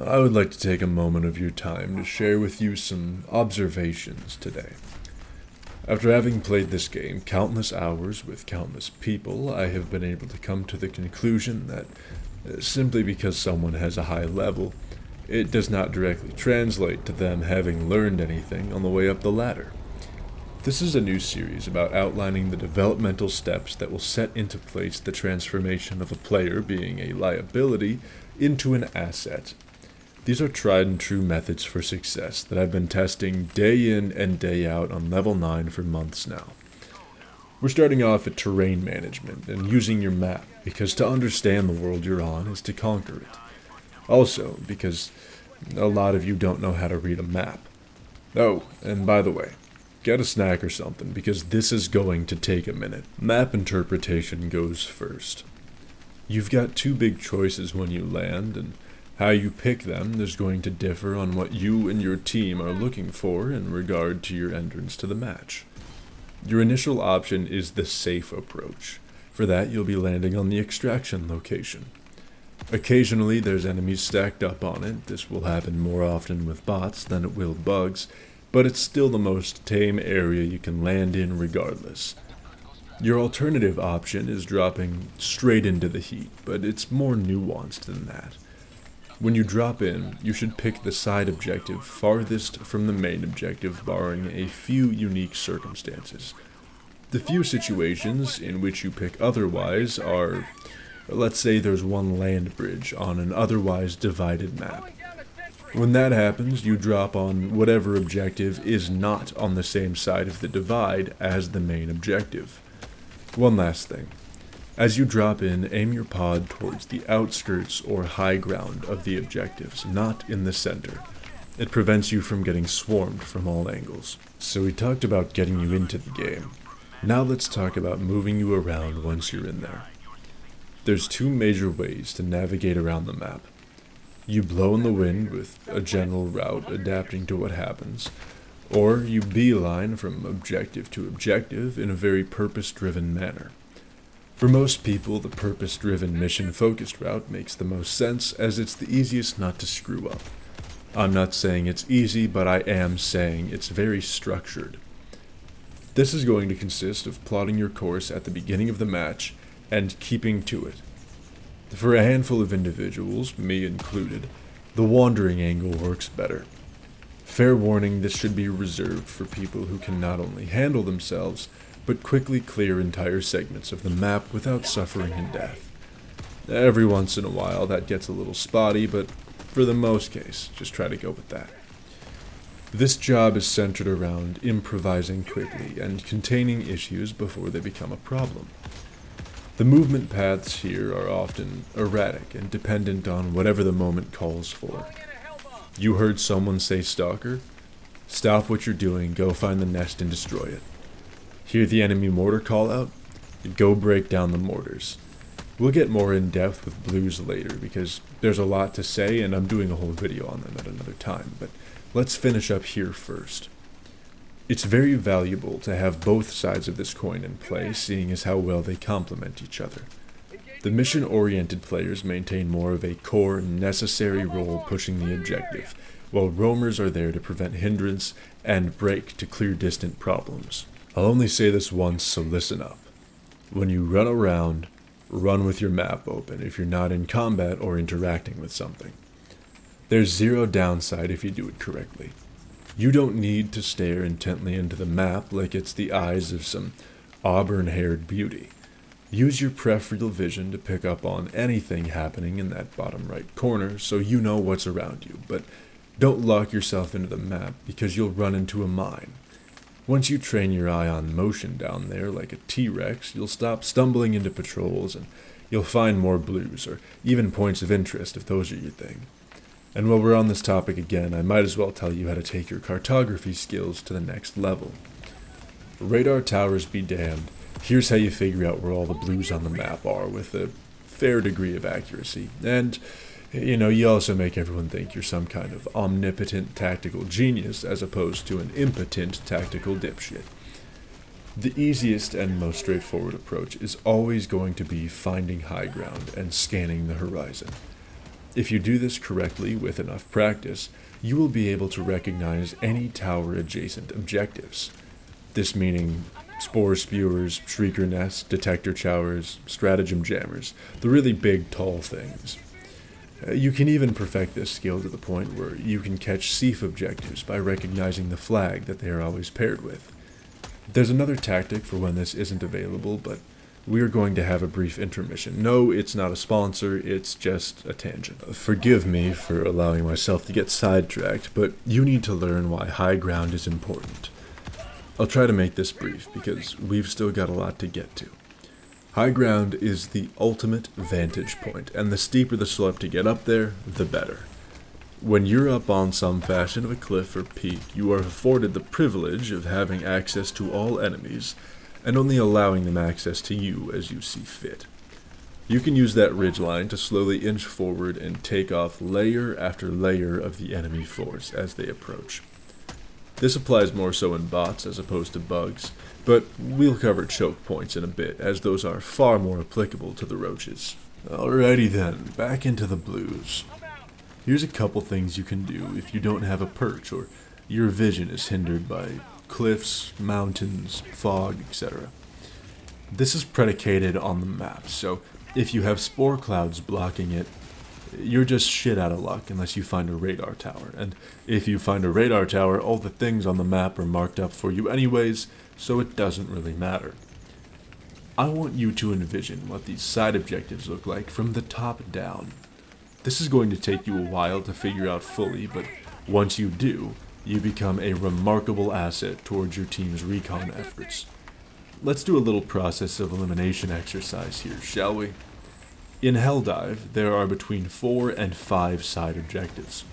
I would like to take a moment of your time to share with you some observations today. After having played this game countless hours with countless people, I have been able to come to the conclusion that simply because someone has a high level, it does not directly translate to them having learned anything on the way up the ladder. This is a new series about outlining the developmental steps that will set into place the transformation of a player being a liability into an asset. These are tried and true methods for success that I've been testing day in and day out on level 9 for months now. We're starting off at terrain management and using your map, because to understand the world you're on is to conquer it. Also, because a lot of you don't know how to read a map. Oh, and by the way, get a snack or something, because this is going to take a minute. Map interpretation goes first. You've got two big choices when you land, and how you pick them is going to differ on what you and your team are looking for in regard to your entrance to the match. Your initial option is the safe approach. For that, you'll be landing on the extraction location. Occasionally, there's enemies stacked up on it. This will happen more often with bots than it will bugs, but it's still the most tame area you can land in regardless. Your alternative option is dropping straight into the heat, but it's more nuanced than that. When you drop in, you should pick the side objective farthest from the main objective, barring a few unique circumstances. The few situations in which you pick otherwise are, let's say there's one land bridge on an otherwise divided map. When that happens, you drop on whatever objective is not on the same side of the divide as the main objective. One last thing. As you drop in, aim your pod towards the outskirts or high ground of the objectives, not in the center. It prevents you from getting swarmed from all angles. So we talked about getting you into the game. Now let's talk about moving you around once you're in there. There's two major ways to navigate around the map. You blow in the wind with a general route adapting to what happens, or you beeline from objective to objective in a very purpose-driven manner. For most people, the purpose-driven, mission-focused route makes the most sense, as it's the easiest not to screw up. I'm not saying it's easy, but I am saying it's very structured. This is going to consist of plotting your course at the beginning of the match and keeping to it. For a handful of individuals, me included, the wandering angle works better. Fair warning, this should be reserved for people who can not only handle themselves, but quickly clear entire segments of the map without suffering in death. Every once in a while that gets a little spotty, but for the most case, just try to go with that. This job is centered around improvising quickly and containing issues before they become a problem. The movement paths here are often erratic and dependent on whatever the moment calls for. You heard someone say stalker? Stop what you're doing, go find the nest and destroy it. Hear the enemy mortar call out? Go break down the mortars. We'll get more in depth with blues later because there's a lot to say and I'm doing a whole video on them at another time, but let's finish up here first. It's very valuable to have both sides of this coin in play, seeing as how well they complement each other. The mission-oriented players maintain more of a core, necessary role pushing the objective, while roamers are there to prevent hindrance and break to clear distant problems. I'll only say this once, so listen up. When you run around, run with your map open if you're not in combat or interacting with something. There's zero downside if you do it correctly. You don't need to stare intently into the map like it's the eyes of some auburn-haired beauty. Use your peripheral vision to pick up on anything happening in that bottom right corner so you know what's around you, but don't lock yourself into the map because you'll run into a mine. Once you train your eye on motion down there like a T-Rex, you'll stop stumbling into patrols and you'll find more blues or even points of interest if those are your thing. And while we're on this topic again, I might as well tell you how to take your cartography skills to the next level. Radar towers be damned. Here's how you figure out where all the blues on the map are with a fair degree of accuracy. And, you also make everyone think you're some kind of omnipotent tactical genius as opposed to an impotent tactical dipshit. The easiest and most straightforward approach is always going to be finding high ground and scanning the horizon. If you do this correctly with enough practice, you will be able to recognize any tower-adjacent objectives. This meaning spore spewers, shrieker nests, detector towers, stratagem jammers, the really big, tall things. You can even perfect this skill to the point where you can catch sieve objectives by recognizing the flag that they are always paired with. There's another tactic for when this isn't available, but we are going to have a brief intermission. No, it's not a sponsor, it's just a tangent. Forgive me for allowing myself to get sidetracked, but you need to learn why high ground is important. I'll try to make this brief, because we've still got a lot to get to. High ground is the ultimate vantage point, and the steeper the slope to get up there, the better. When you're up on some fashion of a cliff or peak, you are afforded the privilege of having access to all enemies, and only allowing them access to you as you see fit. You can use that ridgeline to slowly inch forward and take off layer after layer of the enemy force as they approach. This applies more so in bots as opposed to bugs, but we'll cover choke points in a bit, as those are far more applicable to the roaches. Alrighty then, back into the blues. Here's a couple things you can do if you don't have a perch or your vision is hindered by cliffs, mountains, fog, etc. This is predicated on the map, so if you have spore clouds blocking it, you're just shit out of luck unless you find a radar tower, and if you find a radar tower, all the things on the map are marked up for you anyways, so it doesn't really matter. I want you to envision what these side objectives look like from the top down. This is going to take you a while to figure out fully, but once you do, you become a remarkable asset towards your team's recon efforts. Let's do a little process of elimination exercise here, shall we? In Helldive, there are between 4 and 5 side objectives.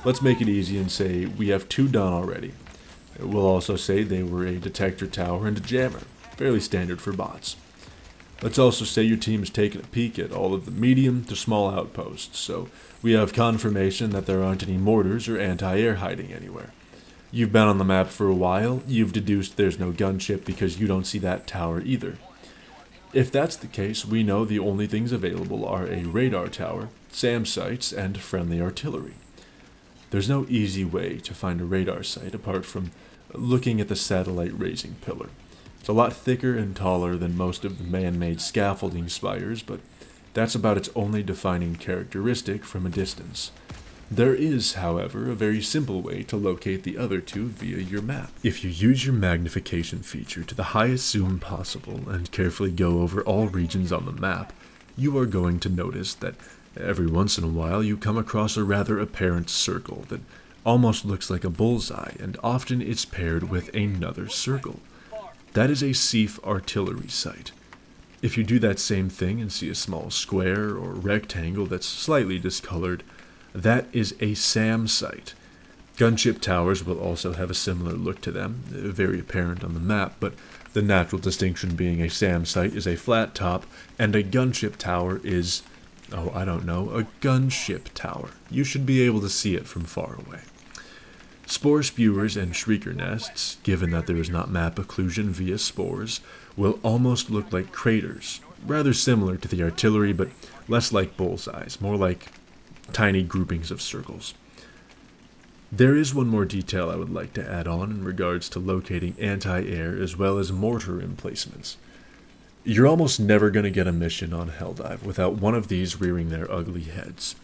Let's make it easy and say we have 2 done already. We'll also say they were a detector tower and a jammer, fairly standard for bots. Let's also say your team's taken a peek at all of the medium to small outposts, so we have confirmation that there aren't any mortars or anti-air hiding anywhere. You've been on the map for a while, you've deduced there's no gunship because you don't see that tower either. If that's the case, we know the only things available are a radar tower, SAM sites, and friendly artillery. There's no easy way to find a radar site apart from looking at the satellite raising pillar. It's a lot thicker and taller than most of the man-made scaffolding spires, but that's about its only defining characteristic from a distance. There is, however, a very simple way to locate the other two via your map. If you use your magnification feature to the highest zoom possible and carefully go over all regions on the map, you are going to notice that every once in a while you come across a rather apparent circle that almost looks like a bullseye, and often it's paired with another circle. That is a SEAF artillery site. If you do that same thing and see a small square or rectangle that's slightly discolored, that is a SAM site. Gunship towers will also have a similar look to them, very apparent on the map, but the natural distinction being a SAM site is a flat top, and a gunship tower is, a gunship tower. You should be able to see it from far away. Spore spewers and shrieker nests, given that there is not map occlusion via spores, will almost look like craters, rather similar to the artillery, but less like bullseyes, more like tiny groupings of circles. There is one more detail I would like to add on in regards to locating anti-air as well as mortar emplacements. You're almost never going to get a mission on Helldive without one of these rearing their ugly heads.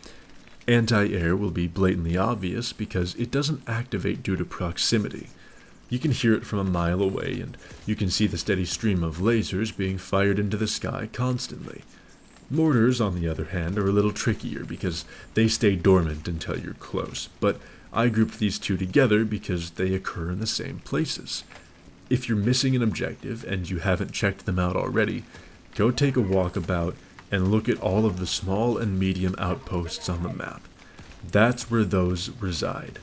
Anti-air will be blatantly obvious because it doesn't activate due to proximity. You can hear it from a mile away, and you can see the steady stream of lasers being fired into the sky constantly. Mortars, on the other hand, are a little trickier because they stay dormant until you're close, but I grouped these two together because they occur in the same places. If you're missing an objective and you haven't checked them out already, go take a walk about and look at all of the small and medium outposts on the map. That's where those reside.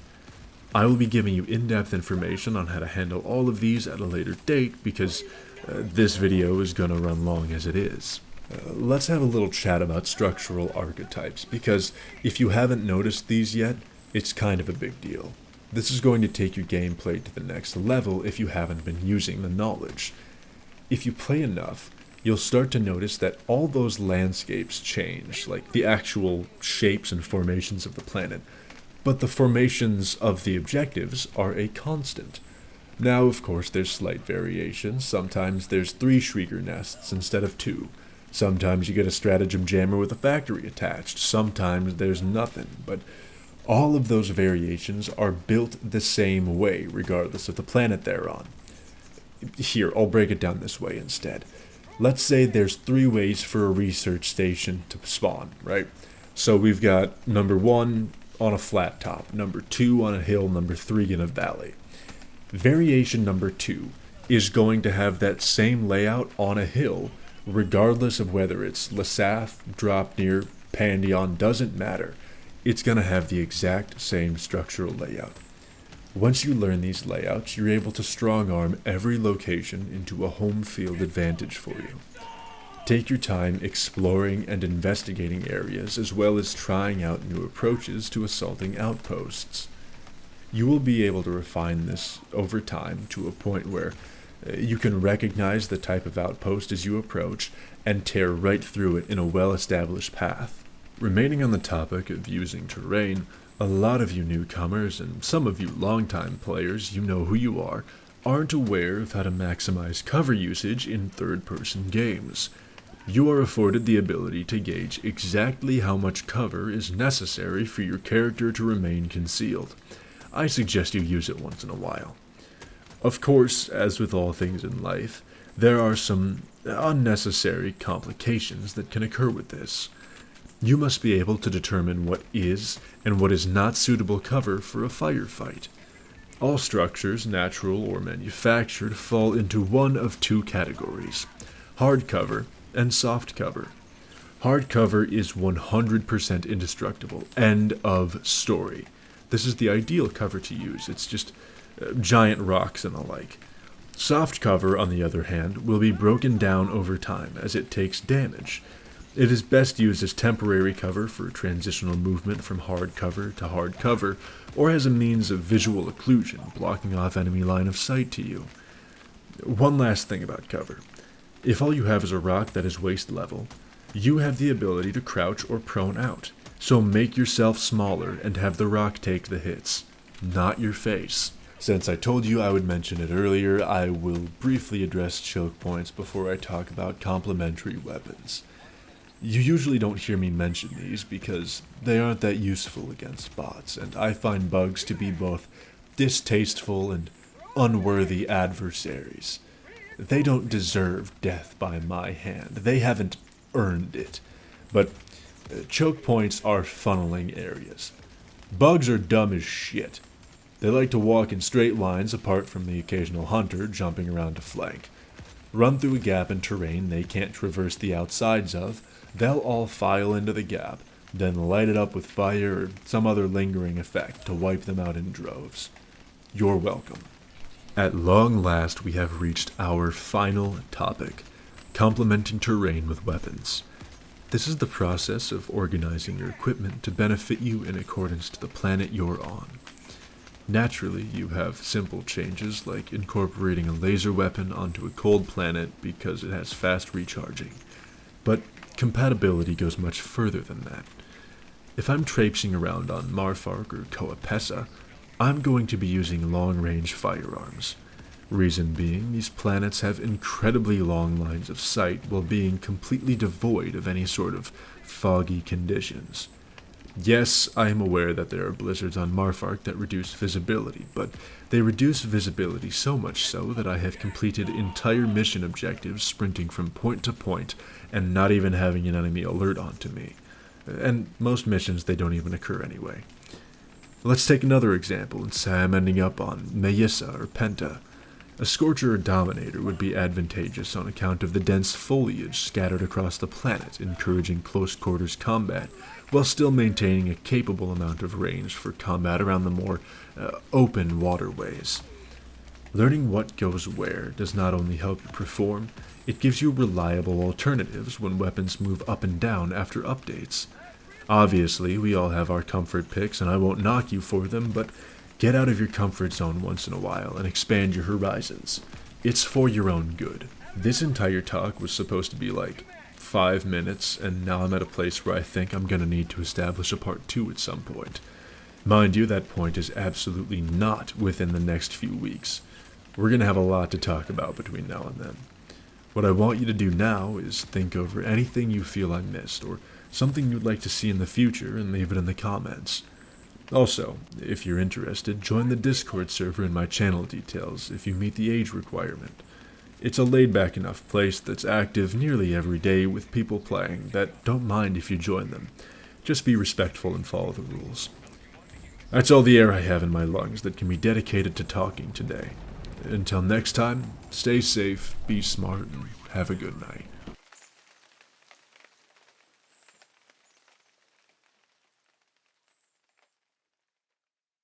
I will be giving you in-depth information on how to handle all of these at a later date because this video is going to run long as it is. Let's have a little chat about structural archetypes, because if you haven't noticed these yet, it's kind of a big deal. This is going to take your gameplay to the next level if you haven't been using the knowledge. If you play enough, you'll start to notice that all those landscapes change, like the actual shapes and formations of the planet, but the formations of the objectives are a constant. Now, of course, there's slight variations. Sometimes there's 3 Shrieker nests instead of 2. Sometimes you get a stratagem jammer with a factory attached. Sometimes there's nothing, but all of those variations are built the same way, regardless of the planet they're on. Here, I'll break it down this way instead. Let's say there's 3 ways for a research station to spawn, right? So we've got number 1 on a flat top, number 2 on a hill, number 3 in a valley. Variation number 2 is going to have that same layout on a hill, regardless of whether it's Lasaf, Dropnir, Pandion, doesn't matter. It's going to have the exact same structural layout. Once you learn these layouts, you're able to strong-arm every location into a home field advantage for you. Take your time exploring and investigating areas, as well as trying out new approaches to assaulting outposts. You will be able to refine this over time to a point where you can recognize the type of outpost as you approach and tear right through it in a well-established path. Remaining on the topic of using terrain, a lot of you newcomers and some of you longtime players, you know who you are, aren't aware of how to maximize cover usage in third-person games. You are afforded the ability to gauge exactly how much cover is necessary for your character to remain concealed. I suggest you use it once in a while. Of course, as with all things in life, there are some unnecessary complications that can occur with this. You must be able to determine what is and what is not suitable cover for a firefight. All structures, natural or manufactured, fall into one of 2 categories: hard cover and soft cover. Hard cover is 100% indestructible. End of story. This is the ideal cover to use. It's just giant rocks and the like. Soft cover, on the other hand, will be broken down over time as it takes damage. It is best used as temporary cover for transitional movement from hard cover to hard cover, or as a means of visual occlusion, blocking off enemy line of sight to you. One last thing about cover. If all you have is a rock that is waist level, you have the ability to crouch or prone out. So make yourself smaller and have the rock take the hits, not your face. Since I told you I would mention it earlier, I will briefly address choke points before I talk about complementary weapons. You usually don't hear me mention these because they aren't that useful against bots, and I find bugs to be both distasteful and unworthy adversaries. They don't deserve death by my hand. They haven't earned it. But choke points are funneling areas. Bugs are dumb as shit. They like to walk in straight lines apart from the occasional hunter jumping around to flank. Run through a gap in terrain they can't traverse the outsides of, they'll all file into the gap, then light it up with fire or some other lingering effect to wipe them out in droves. You're welcome. At long last we have reached our final topic, complementing terrain with weapons. This is the process of organizing your equipment to benefit you in accordance to the planet you're on. Naturally, you have simple changes like incorporating a laser weapon onto a cold planet because it has fast recharging, but compatibility goes much further than that. If I'm traipsing around on Marfark or Coapessa, I'm going to be using long-range firearms. Reason being, these planets have incredibly long lines of sight while being completely devoid of any sort of foggy conditions. Yes, I am aware that there are blizzards on Marfark that reduce visibility, but they reduce visibility so much so that I have completed entire mission objectives sprinting from point to point and not even having an enemy alert onto me. And most missions, they don't even occur anyway. Let's take another example and say I'm ending up on Mayissa or Penta. A Scorcher or Dominator would be advantageous on account of the dense foliage scattered across the planet, encouraging close-quarters combat, while still maintaining a capable amount of range for combat around the more open waterways. Learning what goes where does not only help you perform, it gives you reliable alternatives when weapons move up and down after updates. Obviously, we all have our comfort picks, and I won't knock you for them, but get out of your comfort zone once in a while and expand your horizons. It's for your own good. This entire talk was supposed to be like 5 minutes, and now I'm at a place where I think I'm gonna need to establish a part 2 at some point. Mind you, that point is absolutely not within the next few weeks. We're gonna have a lot to talk about between now and then. What I want you to do now is think over anything you feel I missed, or something you'd like to see in the future, and leave it in the comments. Also, if you're interested, join the Discord server in my channel details if you meet the age requirement. It's a laid-back enough place that's active nearly every day with people playing that don't mind if you join them. Just be respectful and follow the rules. That's all the air I have in my lungs that can be dedicated to talking today. Until next time, stay safe, be smart, and have a good night.